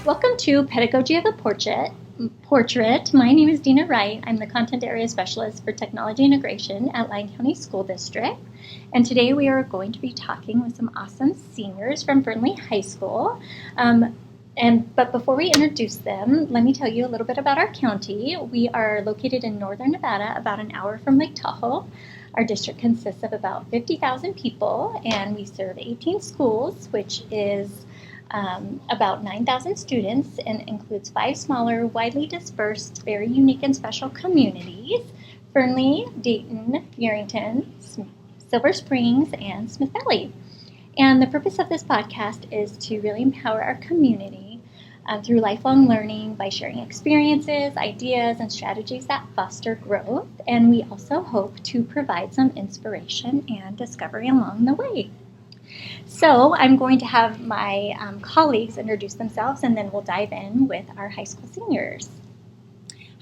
Welcome to Pedagogy of the Portrait. My name is Dina Wright. I'm the Content Area Specialist for Technology Integration at Lyon County School District. And today we are going to be talking with some awesome seniors from Fernley High School. But before we introduce them, let me tell you a little bit about our county. We are located in northern Nevada, about an hour from Lake Tahoe. Our district consists of about 50,000 people, and we serve 18 schools, which is about 9,000 students, and includes 5 smaller, widely dispersed, very unique and special communities: Fernley, Dayton, Yerington, Silver Springs, and Smith Valley. And the purpose of this podcast is to really empower our community through lifelong learning by sharing experiences, ideas, and strategies that foster growth. And we also hope to provide some inspiration and discovery along the way. So I'm going to have my colleagues introduce themselves, and then we'll dive in with our high school seniors.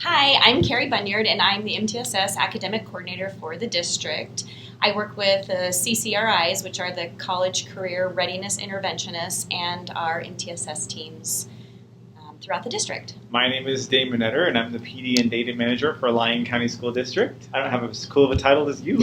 Hi, I'm Carrie Bunyard, and I'm the MTSS Academic Coordinator for the district. I work with the CCRIs, which are the College Career Readiness Interventionists, and our MTSS teams throughout the district. My name is Dane Manetter, and I'm the PD and Data Manager for Lyon County School District. I don't have as cool of a title as you.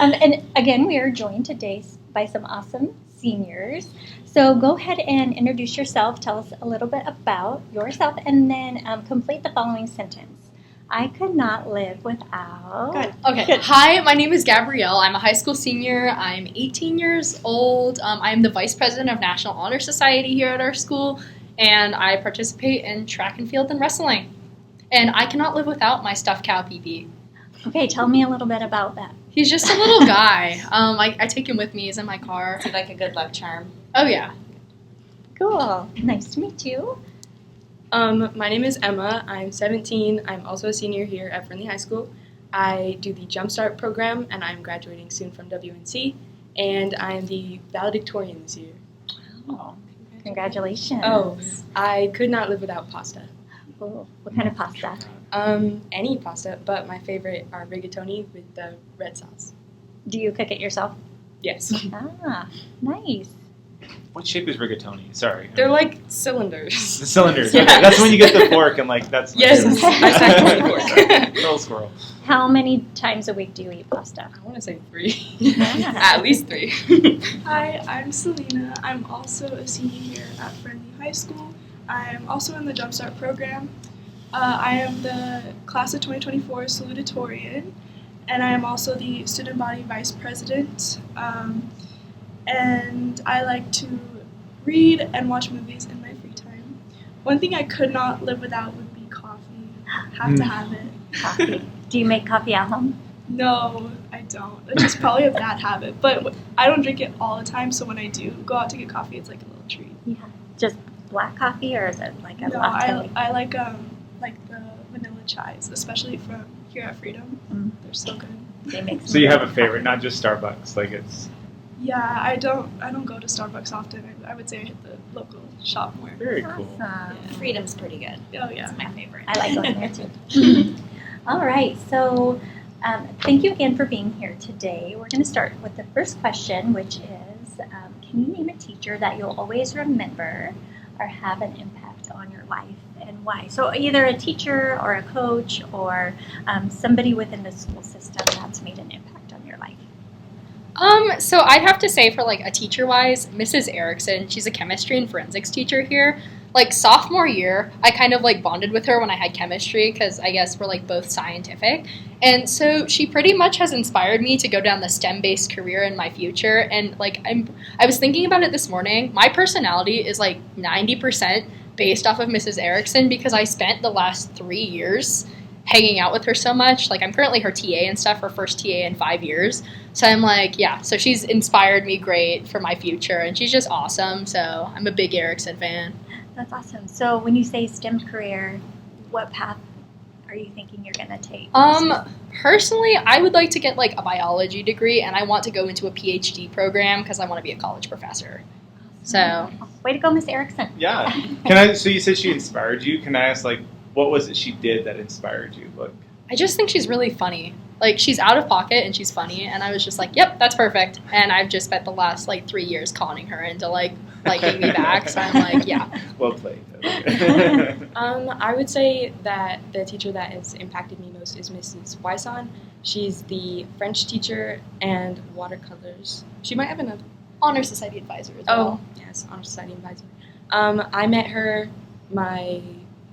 And again, we are joined today by some awesome seniors. So go ahead and introduce yourself. Tell us a little bit about yourself, and then complete the following sentence. I could not live without... Good. Okay. Hi, my name is Gabrielle. I'm a high school senior. I'm 18 years old. I'm the Vice President of National Honor Society here at our school, and I participate in track and field and wrestling. And I cannot live without my stuffed cow PP. Okay, tell me a little bit about that. He's just a little guy. I take him with me. He's in my car. Is he like a good luck charm? Oh, yeah. Cool. Nice to meet you. My name is Emma. I'm 17. I'm also a senior here at Fernley High School. I do the Jumpstart program, and I'm graduating soon from WNC, and I'm the valedictorian this year. Oh, congratulations. Oh, I could not live without pasta. Oh, what kind of pasta? Any pasta, but my favorite are rigatoni with the red sauce. Do you cook it yourself? Yes. Ah, nice. What shape is rigatoni? Sorry. They're like cylinders. The cylinders. Yeah. Okay. That's when you get the fork and that's... Yes, I sacrificed the fork. Little squirrel. How many times a week do you eat pasta? I want to say 3. Yeah. At least 3. Hi, I'm Selena. I'm also a senior here at Fernley High School. I'm also in the Jumpstart program. I am the class of 2024 salutatorian, and I am also the student body vice president. And I like to read and watch movies in my free time. One thing I could not live without would be coffee. Have to have it. Coffee. Do you make coffee at home? No, I don't. It's just probably a bad habit. But I don't drink it all the time, so when I do go out to get coffee, it's like a little treat. Yeah. Just black coffee, or is it like a No, latte? I like the vanilla chais, especially from here at Freedom. They're so good. They make So you have a favorite, not just Starbucks. Like it's... Yeah, I don't go to Starbucks often. I would say I hit the local shop more. Very cool. Awesome. Freedom's pretty good. Oh yeah. It's my favorite. I like going there too. All right, so thank you again for being here today. We're going to start with the first question, which is, can you name a teacher that you'll always remember or have an impact on your life, and why? So either a teacher or a coach or somebody within the school system that's made an impact on your life. So I'd have to say for like a teacher-wise, Mrs. Erickson, she's a chemistry and forensics teacher here. Like sophomore year, I kind of like bonded with her when I had chemistry because I guess we're like both scientific. And so she pretty much has inspired me to go down the STEM-based career in my future. And like I was thinking about it this morning. My personality is like 90% based off of Mrs. Erickson because I spent the last 3 years hanging out with her so much. Like I'm currently her TA and stuff, her first TA in 5 years. So I'm like, yeah, so she's inspired me great for my future, and she's just awesome. So I'm a big Erickson fan. That's awesome. So when you say STEM career, what path are you thinking you're going to take? Personally, I would like to get like a biology degree, and I want to go into a PhD program because I want to be a college professor. So, way to go, Miss Erickson. Yeah. So you said she inspired you. Can I ask, like, what was it she did that inspired you? Like, I just think she's really funny. Like, she's out of pocket and she's funny, and I was just like, yep, that's perfect. And I've just spent the last, 3 years conning her into, liking me back. So I'm like, yeah. Well played. I would say that the teacher that has impacted me most is Mrs. Wyson. She's the French teacher and watercolors. She might have another. Honor Society advisor as Oh, well. yes, Honor Society advisor. I met her my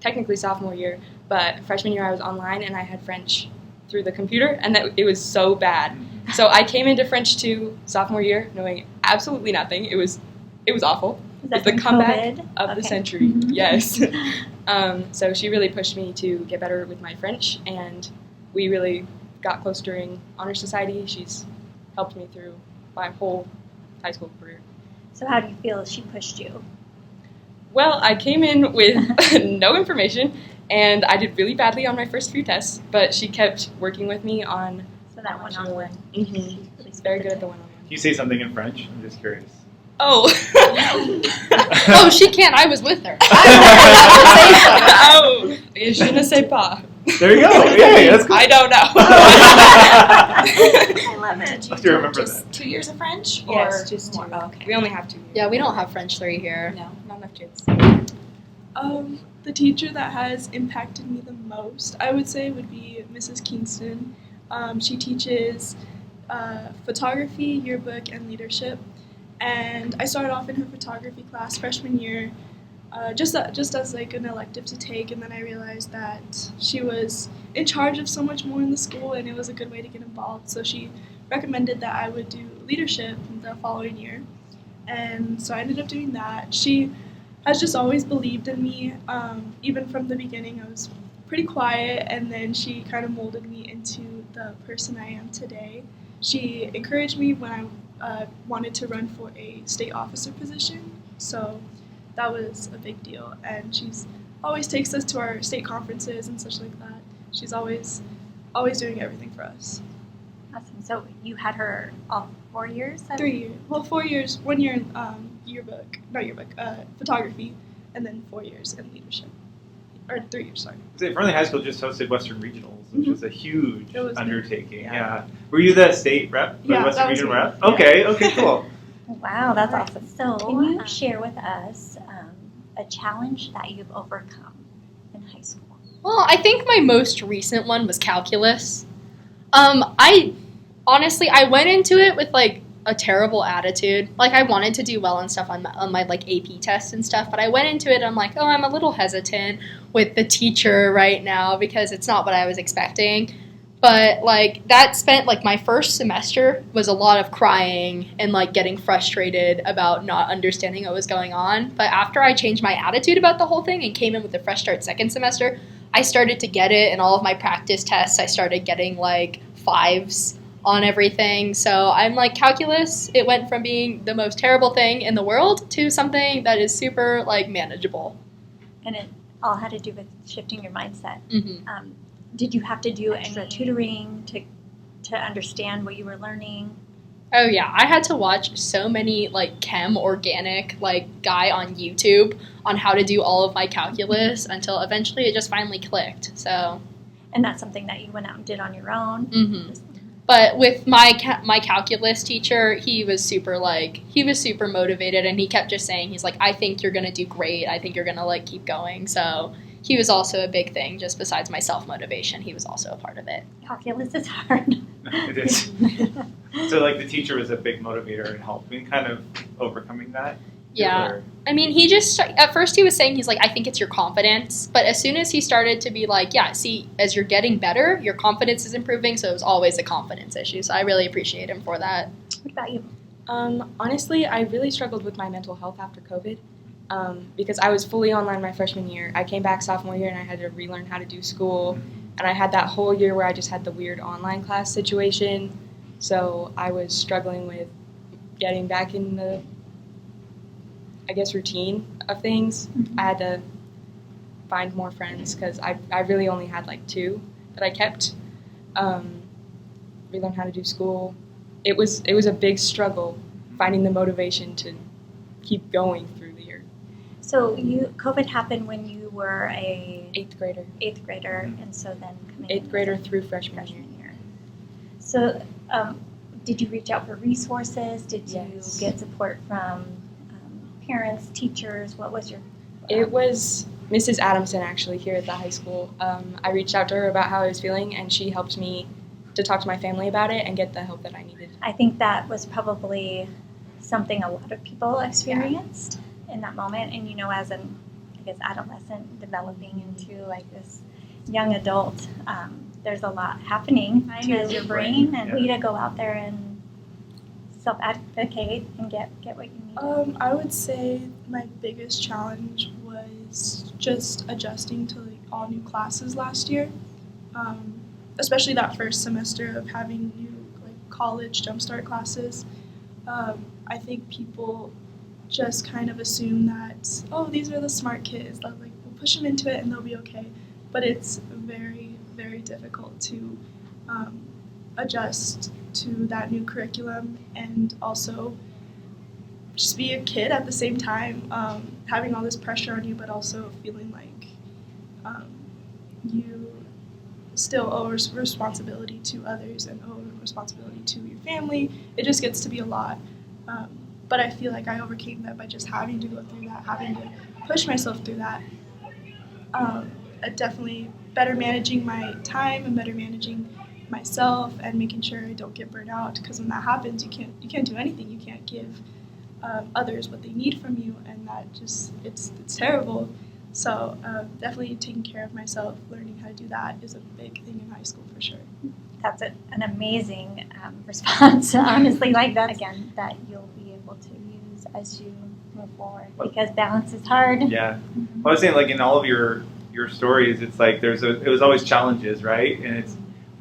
technically sophomore year, but freshman year I was online and I had French through the computer, and that it was so bad. So I came into French 2 sophomore year knowing absolutely nothing. It was awful. Is that It's the from comeback COVID? of the Okay. century. Mhm. Yes. So she really pushed me to get better with my French, and we really got close during Honor Society. She's helped me through my whole high school career. So how do you feel she pushed you? Well, I came in with no information, and I did really badly on my first few tests, but she kept working with me on So that one-on-one. Mhm. She's really She's very good at the one. one-on-one. Can you say something in French? I'm just curious. Oh. Oh, she can't. I was with her. Oh, je ne sais pas. There you go. Yeah, that's cool. I don't know. I love it. Did you I'll have to do remember just that. 2 years of French? Yes, or just 2. more? Oh, okay. We only have 2. Yeah, we don't have French 3 here. No. Not enough kids. The teacher that has impacted me the most, I would say, would be Mrs. Kingston. She teaches photography, yearbook, and leadership. And I started off in her photography class freshman year, just as like an elective to take, and then I realized that she was in charge of so much more in the school, and it was a good way to get involved. So she recommended that I would do leadership the following year, and so I ended up doing that. She has just always believed in me, even from the beginning. I was pretty quiet, and then she kind of molded me into the person I am today. She encouraged me when I wanted to run for a state officer position, so that was a big deal. And she's always takes us to our state conferences and such like that. She's always doing everything for us. Awesome. So you had her all 4 years? 3 years. Well, 4 years. 1 year in photography, and then 4 years in leadership. Or 3 years, sorry. Fernley High School just hosted Western Regionals, which was a huge It was big. undertaking. Yeah. Yeah. Were you the state rep? The Yeah, Western that was Region me. rep? Yeah. Okay, cool. Wow, that's awesome. So can you share with us a challenge that you've overcome in high school? Well, I think my most recent one was calculus. I honestly went into it with like a terrible attitude. Like I wanted to do well and stuff on my like AP tests and stuff, but I went into it and I'm like, oh, I'm a little hesitant with the teacher right now because it's not what I was expecting. But like that spent like my first semester was a lot of crying and like getting frustrated about not understanding what was going on. But after I changed my attitude about the whole thing and came in with a fresh start second semester, I started to get it, and all of my practice tests I started getting like 5s on everything. So I'm like, calculus, it went from being the most terrible thing in the world to something that is super like manageable. And it all had to do with shifting your mindset. Mm-hmm. Did you have to do extra tutoring to understand what you were learning? Oh yeah, I had to watch so many like chem organic like guy on YouTube on how to do all of my calculus until eventually it just finally clicked. So, And that's something that you went out and did on your own? mm-hmm. But with my calculus teacher, he was super motivated, and he kept just saying, he's like, I think you're gonna do great. I think you're gonna like keep going. So he was also a big thing. Just besides my self motivation, he was also a part of it. Calculus is hard. It is. So like the teacher was a big motivator and helped me kind of overcoming that? Yeah. Or- I mean, he just, at first he was saying, he's like, I think it's your confidence. But as soon as he started to be like, yeah, see, as you're getting better, your confidence is improving. So it was always a confidence issue. So I really appreciate him for that. What about you? Honestly, I really struggled with my mental health after COVID because I was fully online my freshman year. I came back sophomore year and I had to relearn how to do school. And I had that whole year where I just had the weird online class situation. So I was struggling with getting back in the, I guess, routine of things. Mm-hmm. I had to find more friends because I really only had like 2 that I kept. Relearn how to do school. It was a big struggle finding the motivation to keep going through the year. So COVID happened when you were a 8th grader. 8th grader, and so then coming 8th grader through freshman year. year. So did you reach out for resources? Did you Yes. get support from parents, teachers? What was your... It was Mrs. Adamson, actually, here at the high school. I reached out to her about how I was feeling, and she helped me to talk to my family about it and get the help that I needed. I think that was probably something a lot of people experienced in that moment. And, as an, adolescent developing into like this young adult, there's a lot happening to your brain and way to go out there and self-advocate and get what you need. I would say my biggest challenge was just adjusting to all new classes last year, especially that first semester of having new college jumpstart classes. I think people just kind of assume that, these are the smart kids, that we'll push them into it and they'll be okay. But it's very, very difficult to adjust to that new curriculum and also just be a kid at the same time, having all this pressure on you, but also feeling like you still owe responsibility to others and owe responsibility to your family. It just gets to be a lot. But I feel like I overcame that by just having to go through that, having to push myself through that. Definitely better managing my time and better managing myself and making sure I don't get burnt out, because when that happens, you can't do anything. You can't give others what they need from you, and that just it's terrible. So definitely taking care of myself, learning how to do that is a big thing in high school for sure. That's an amazing response, honestly, that you'll be able to use as you move forward, because balance is hard. Yeah. I was saying, in all of your stories, it's like it was always challenges, right? And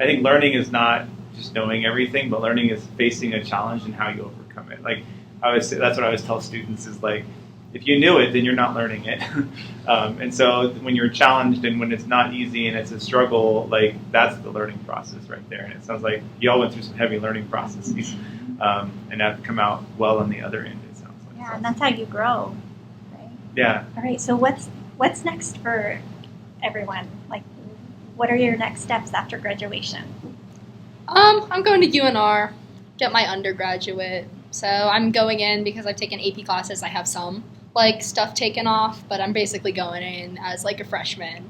I think learning is not just knowing everything, but learning is facing a challenge and how you overcome it. That's what I always tell students is if you knew it, then you're not learning it. And so when you're challenged and when it's not easy and it's a struggle, that's the learning process right there. And it sounds like you all went through some heavy learning processes and have come out well on the other end, it sounds like. Yeah, and that's how you grow, right? Yeah. All right, so what's next for everyone? What are your next steps after graduation? I'm going to UNR, get my undergraduate. So I'm going in because I've taken AP classes. I have some stuff taken off, but I'm basically going in as a freshman.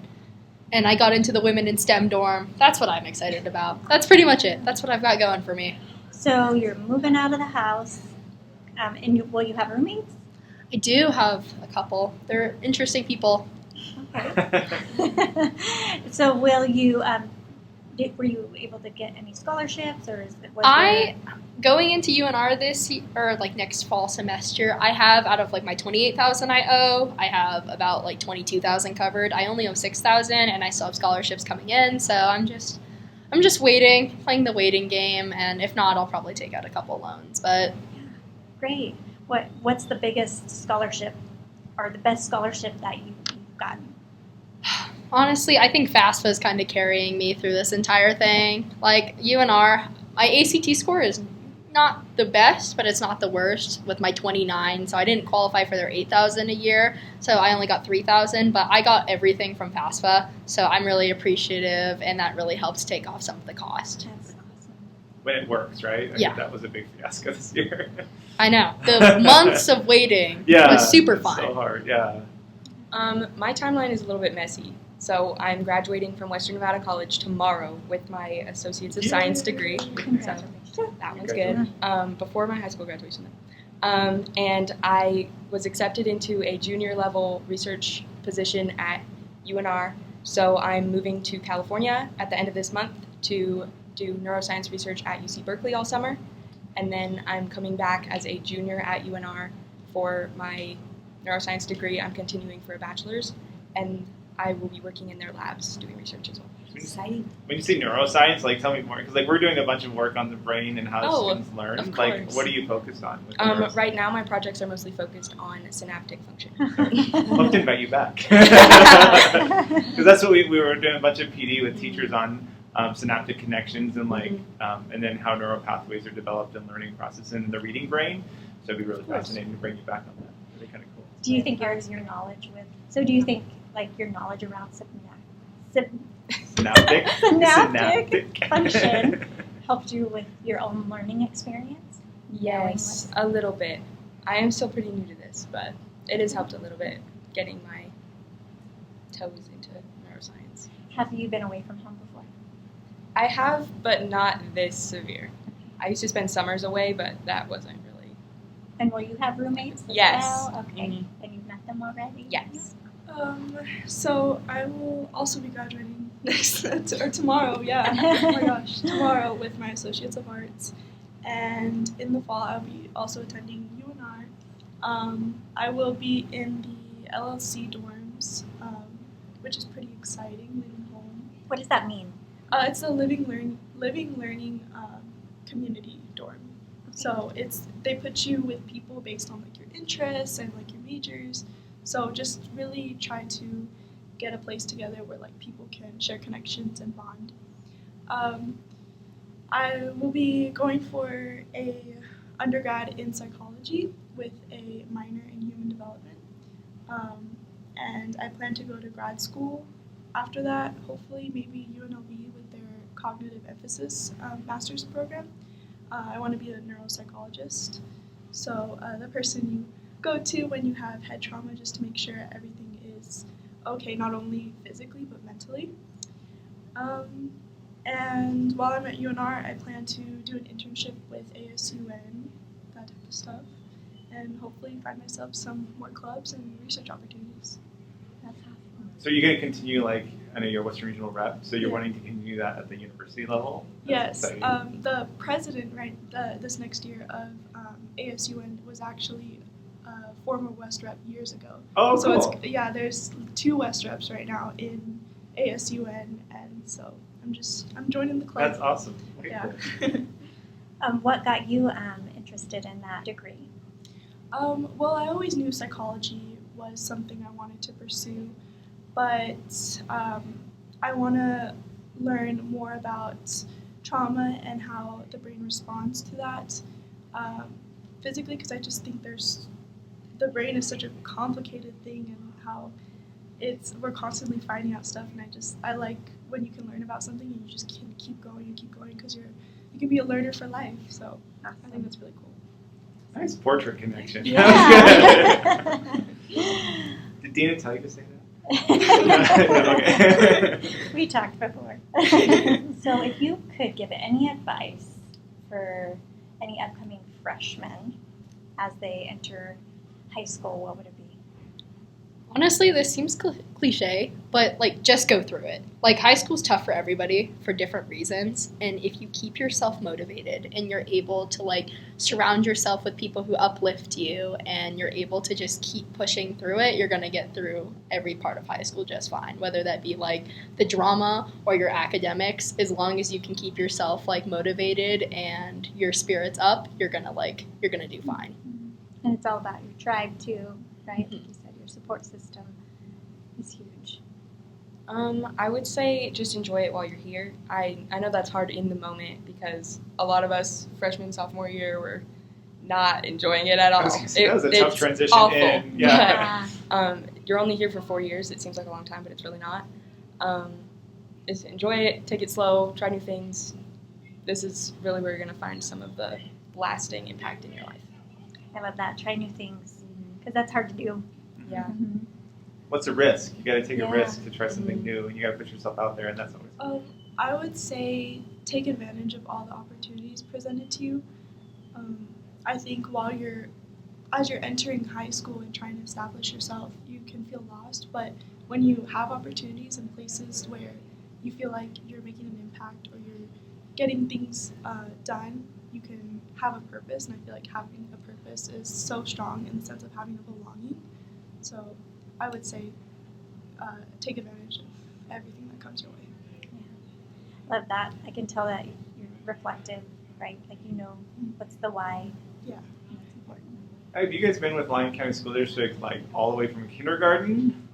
And I got into the Women in STEM dorm. That's what I'm excited about. That's pretty much it. That's what I've got going for me. So you're moving out of the house, and will you have roommates? I do have a couple. They're interesting people. Okay. So will you? Were you able to get any scholarships, or going into UNR next fall semester? I have out of my $28,000 I owe, I have about $22,000 covered. I only owe $6,000, and I still have scholarships coming in. So I'm just waiting, playing the waiting game, and if not, I'll probably take out a couple loans. But great. What's the biggest scholarship, or the best scholarship that you've gotten? Honestly, I think FAFSA is kind of carrying me through this entire thing. UNR, my ACT score is not the best, but it's not the worst with my 29. So I didn't qualify for their $8,000 a year. So I only got $3,000, but I got everything from FAFSA. So I'm really appreciative, and that really helps take off some of the cost. That's awesome. When it works, right? Yeah. That was a big fiasco this year. I know. The months of waiting was super fun. So hard, yeah. My timeline is a little bit messy. So I'm graduating from Western Nevada College tomorrow with my Associates of Science degree. So that one's good. Before my high school graduation, though. And I was accepted into a junior level research position at UNR. So I'm moving to California at the end of this month to do neuroscience research at UC Berkeley all summer. And then I'm coming back as a junior at UNR for my neuroscience degree. I'm continuing for a bachelor's, and I will be working in their labs doing research as well. Exciting. When you say neuroscience, tell me more, because we're doing a bunch of work on the brain and how students learn. Of course. What are you focused on? Right now, my projects are mostly focused on synaptic function. I'd love to invite you back, because that's what we were doing a bunch of PD with teachers on synaptic connections and and then how neural pathways are developed in learning process in the reading brain. So it'd be really fascinating to bring you back on that. Really kind of cool. Do you think your knowledge do you think your knowledge around synaptic function helped you with your own learning experience? Yes, a little bit. I am still pretty new to this, but it has helped a little bit getting my toes into neuroscience. Have you been away from home before? I have, but not this severe. I used to spend summers away, but that wasn't really. And will you have roommates as Yes. well? Okay. Mhm. And you've met them already? Yes. So I will also be graduating next or tomorrow. Yeah. Oh my gosh, tomorrow with my Associates of Arts, and in the fall I'll be also attending UNR. I will be in the LLC dorms, which is pretty exciting. Leaving home. What does that mean? It's a living learning community dorm. So they put you with people based on like your interests and like your majors. So just really try to get a place together where like people can share connections and bond. I will be going for a undergrad in psychology with a minor in human development. And I plan to go to grad school after that, hopefully maybe UNLV with their cognitive emphasis master's program. I want to be a neuropsychologist. So the person you go to when you have head trauma just to make sure everything is okay, not only physically but mentally. And while I'm at UNR, I plan to do an internship with ASUN, that type of stuff, and hopefully find myself some more clubs and research opportunities. That's awesome. So you're going to continue, like, I know you're a Western Regional rep, so you're Yeah. wanting to continue that at the university level? That's Yes, exciting. the president this next year of ASUN was actually a former West rep years ago. Oh, So cool. there's 2 West reps right now in ASUN, and so I'm joining the club. That's awesome. Okay, Yeah. cool. What got you interested in that degree? Well, I always knew psychology was something I wanted to pursue, but I want to learn more about trauma and how the brain responds to that physically, because I just think the brain is such a complicated thing, and how we're constantly finding out stuff, and I like when you can learn about something and you just can keep going because you can be a learner for life. So I think that's really cool. Nice portrait connection. Yeah. That was good. Did Dina tell you to say that? Okay. We talked before. So if you could give any advice for any upcoming freshmen as they enter high school, what would it be? Honestly, this seems cliche, but like just go through it. Like high school's tough for everybody for different reasons, and if you keep yourself motivated and you're able to like surround yourself with people who uplift you and you're able to just keep pushing through it, you're going to get through every part of high school just fine, whether that be like the drama or your academics. As long as you can keep yourself like motivated and your spirits up, you're going to do fine. And it's all about your tribe too, right? Mhm. Like you said, your support system is huge. I would say just enjoy it while you're here. I know that's hard in the moment because a lot of us freshmen, sophomore year, were not enjoying it at all. I was gonna say, that was a tough It's transition awful. in. Yeah. You're only here for 4 years. It seems like a long time, but it's really not. Just enjoy it, take it slow, try new things. This is really where you're going to find some of the lasting impact in your life. I love that. Try new things because that's hard to do. Yeah. Mhm. What's a risk? You got to take a Yeah. risk to try Mm-hmm. something new, and you got to put yourself out there, and that's always. I would say take advantage of all the opportunities presented to you. I think as you're entering high school and trying to establish yourself, you can feel lost. But when you have opportunities in places where you feel like you're making an impact or you're getting things done, you can have a purpose. And I feel like having a purpose is so strong in the sense of having a belonging. So I would say take advantage of everything that comes your way. Love that. I can tell that you're reflective, right? Like you know what's the why. Yeah. And that's important. Have you guys been with Lyon County School District like all the way from kindergarten?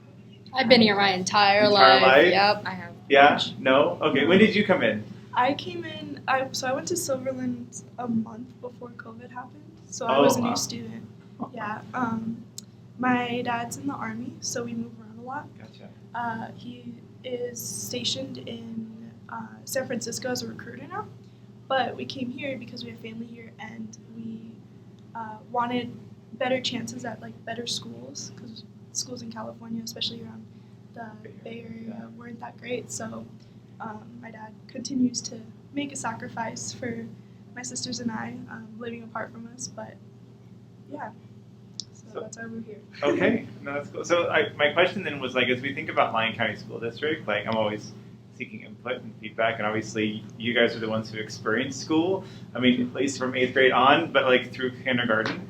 I've been here my entire Entire life? Yep. I have. Yeah? No? Okay. When did you come in? I came in, so I went to Silverland a month before COVID happened. So I Oh, was a wow. new student. Yeah. My dad's in the Army, so we move around a lot. Gotcha. He is stationed in San Francisco as a recruiter now. But we came here because we have family here, and we wanted better chances at like better schools, because schools in California, especially around the Bay Area, weren't that great. So my dad continues to make a sacrifice for my sisters and I, living apart from us. But yeah, so that's why we're here. Okay, no, that's cool. So my question then was like, as we think about Lyon County School District, like I'm always seeking input and feedback, and obviously you guys are the ones who experienced school. I mean, at least from 8th grade on, but like through kindergarten.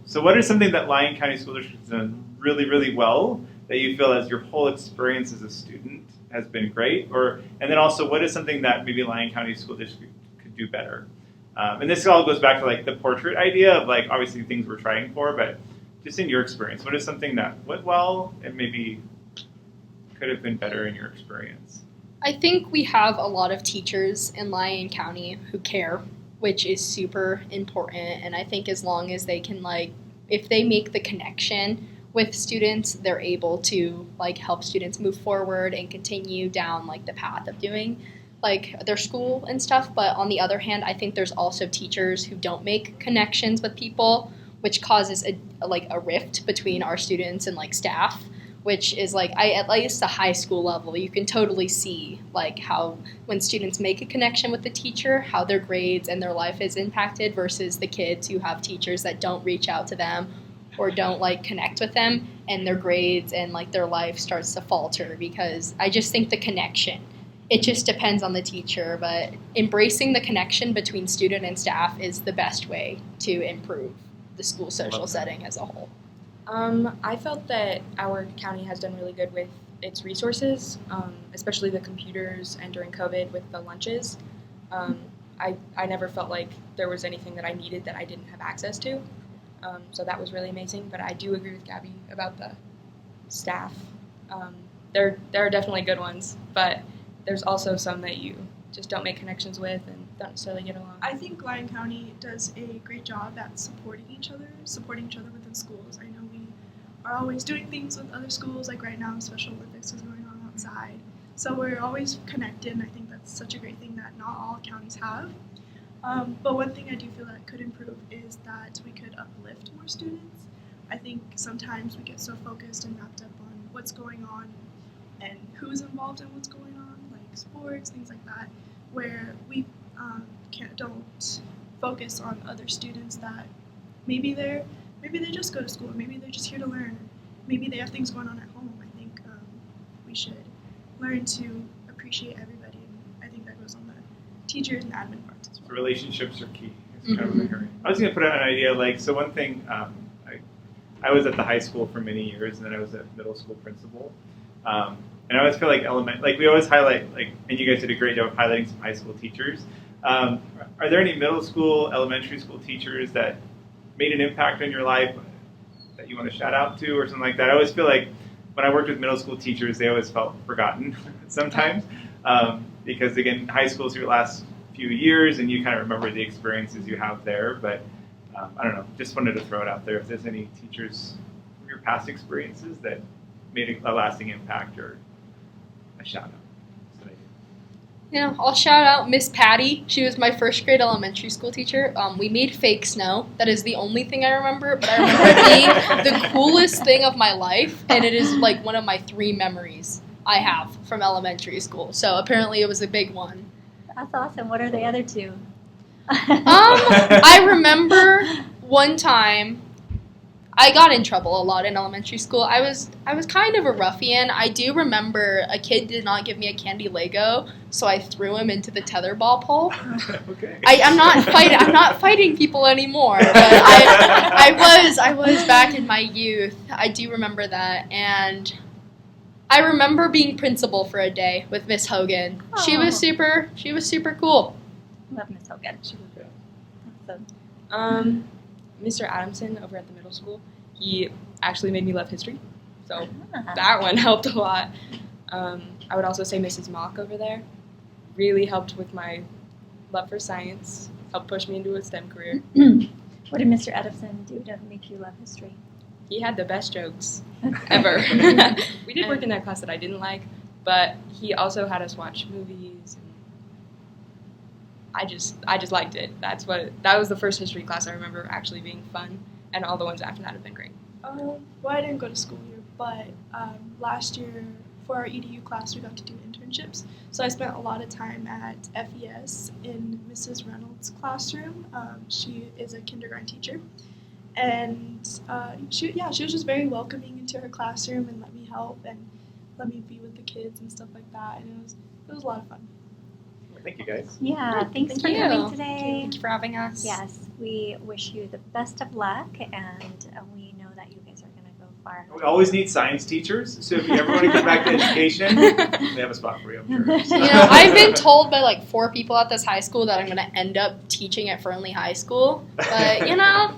So what is something that Lyon County School District has done really, really well that you feel as your whole experience as a student has been great? And then also, what is something that maybe Lyon County School District could do better? And this all goes back to like the portrait idea of like obviously things we're trying for, but just in your experience, what is something that went well and maybe could have been better in your experience? I think we have a lot of teachers in Lyon County who care, which is super important. And I think as long as they can, like, if they make the connection with students, they're able to, like, help students move forward and continue down, like, the path of doing, like, their school and stuff. But on the other hand, I think there's also teachers who don't make connections with people, which causes a rift between our students and, like, staff, which is like, at least the high school level, you can totally see like how when students make a connection with the teacher, how their grades and their life is impacted versus the kids who have teachers that don't reach out to them or don't like connect with them, and their grades and like their life starts to falter. Because I just think the connection, it just depends on the teacher, but embracing the connection between student and staff is the best way to improve the school social setting as a whole. I felt that our county has done really good with its resources, especially the computers and during COVID with the lunches. I never felt like there was anything that I needed that I didn't have access to. So that was really amazing. But I do agree with Gabby about the staff. There are definitely good ones, but there's also some that you just don't make connections with and don't necessarily get along. I think Lyon County does a great job at supporting each other within schools. I know we are always doing things with other schools, like right now Special Olympics is going on outside. So we're always connected, and I think that's such a great thing that not all counties have. But one thing I do feel that could improve is that we could uplift more students. I think sometimes we get so focused and wrapped up on what's going on and who's involved in what's going on, like sports, things like that, where we don't focus on other students that maybe they just go to school, maybe they're just here to learn, maybe they have things going on at home. I think we should learn to appreciate everybody, and I think that goes on the teachers and admin parts as well. So relationships are key. Kind of what I'm hearing. I was going to put out an idea, like, so one thing, I was at the high school for many years, and then I was a middle school principal. And I always feel like we always highlight, like, and you guys did a great job of highlighting some high school teachers. Are there any middle school, elementary school teachers that made an impact on your life that you want to shout out to or something like that? I always feel like when I worked with middle school teachers, they always felt forgotten sometimes because, again, high school is your last few years and you kind of remember the experiences you have there. But I don't know, just wanted to throw it out there if there's any teachers from your past experiences that made a lasting impact or a shout out. Yeah, I'll shout out Miss Patty. She was my first grade elementary school teacher. We made fake snow. That is the only thing I remember, but I remember it being the coolest thing of my life, and it is like one of my 3 memories I have from elementary school. So apparently it was a big one. That's awesome. What are the other 2? I remember one time I got in trouble a lot in elementary school. I was kind of a ruffian. I do remember a kid did not give me a candy Lego, so I threw him into the tetherball pole. Okay. I'm not fighting people anymore, but I was back in my youth. I do remember that, and I remember being principal for a day with Miss Hogan. Oh. She was super cool. Love Miss Hogan. Awesome. Mr. Adamson over at the middle school, he actually made me love history, so that one helped a lot. I would also say Mrs. Mock over there really helped with my love for science, helped push me into a STEM career. What did Mr. Edison do to make you love history? He had the best jokes ever. We did work in that class that I didn't like, but he also had us watch movies. I just liked it. That was the first history class I remember actually being fun. and all the ones after that have been great. Well, I didn't go to school here, but last year for our EDU class, we got to do internships. So I spent a lot of time at FES in Mrs. Reynolds' classroom. She is a kindergarten teacher, and she was just very welcoming into her classroom and let me help and let me be with the kids and stuff like that. And it was a lot of fun. Thank you, guys. Yeah, thanks Thank for you. coming today. Thank you for having us. Yes, we wish you the best of luck, and we know that you guys are going to go far. We always need science teachers, so if you ever want to get back to education, they have a spot for you, I'm sure. You know, I've been told by like 4 people at this high school that I'm going to end up teaching at Fernley High School, but you know.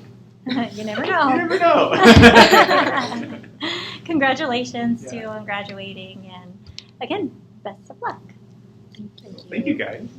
You never know. You never know. Congratulations Yeah. to you on graduating, and again, best of luck. Thank you, guys.